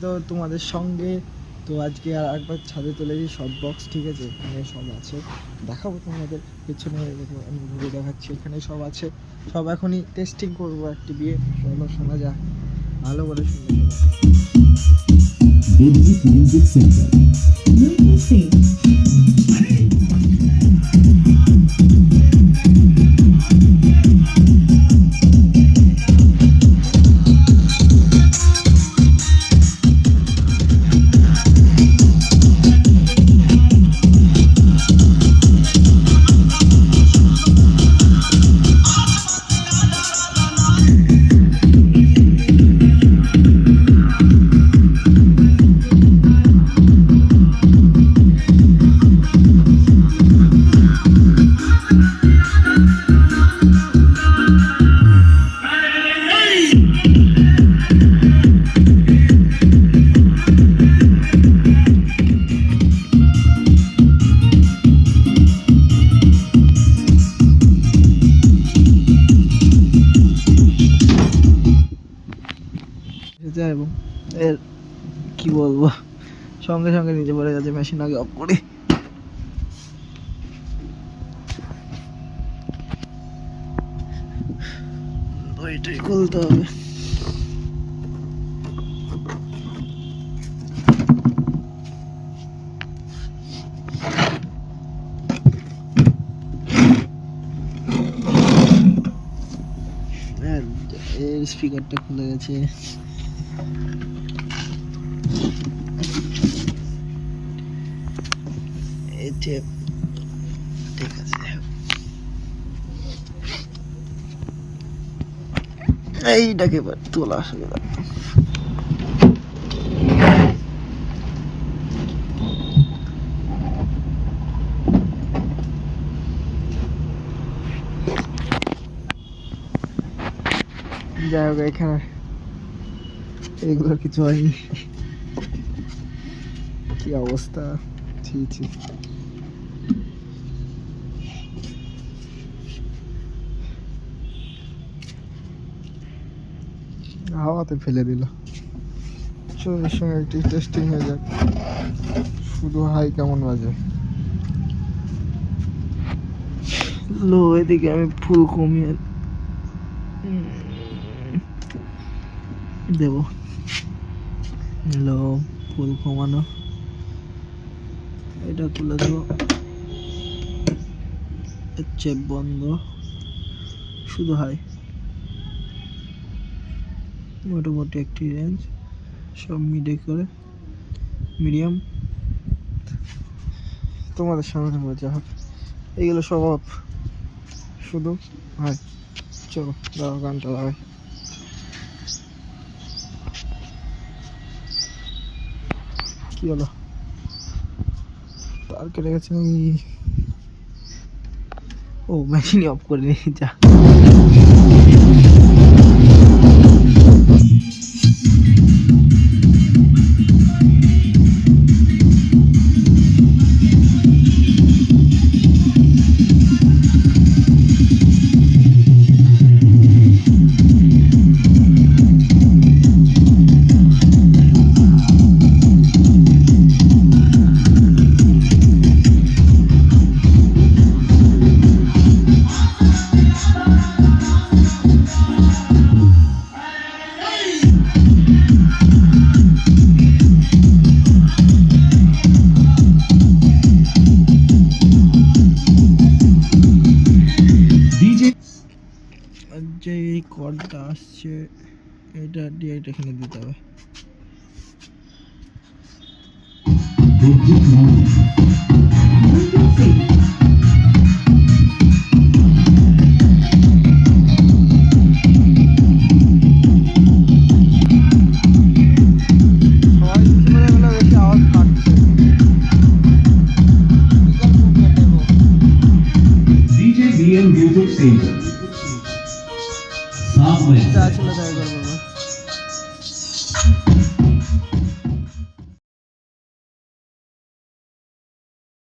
তো তোমাদের সঙ্গে। তো আজকে আর একবার ছাদে তুলেছি সব বক্স, ঠিক আছে, এখানে সব আছে, দেখাবো তোমাদের। পেছনে আমি ঘুরে দেখাচ্ছি, এখানে সব আছে, সব এখনই টেস্টিং করবো একটি বিয়ে। চলো শোনা যাক, ভালো করে শুনে মিউজিক সেন্টার। এবং এর কি বলবো, সঙ্গে সঙ্গে নিচে পড়ে গেছে, মেশিন আগে অফ করে। ওইটাই খুলতে হবে। এর স্পিকারটা খুলে গেছে। ঠিক আছে, এইটাকে তোলা অসুবিধা। যাই হোক, এখানে এগুলো কিছু হয়নি। কি অবস্থা, ছি ছি। হাওয়াতে ফেলে দিল। সঙ্গে সঙ্গে একটি টেস্টিং হয়ে যাক, শুধু হাই কেমন বাজে। লো, এদিকে আমি ফুল কমিয়ে দেব। লো, ফুল কমানো, এটা খুলে দেবো। চেপ বন্ধ, শুধু হাই। মোটামুটি একটি রেঞ্জ, সব মিডে করে মিডিয়াম। তোমাদের সামনে মজা হবে। এইগুলো সব অফ, শুধু হাই। চলো দাও, গানটা লাগাই। কি হলো, তার কেটে গেছে। ও, মেশিনই অফ করে নিয়ে যা। যে এই কর্ডটা আসছে, এটা ডিরেক্ট এখানে দিতে হবে। DJ BM Music Center।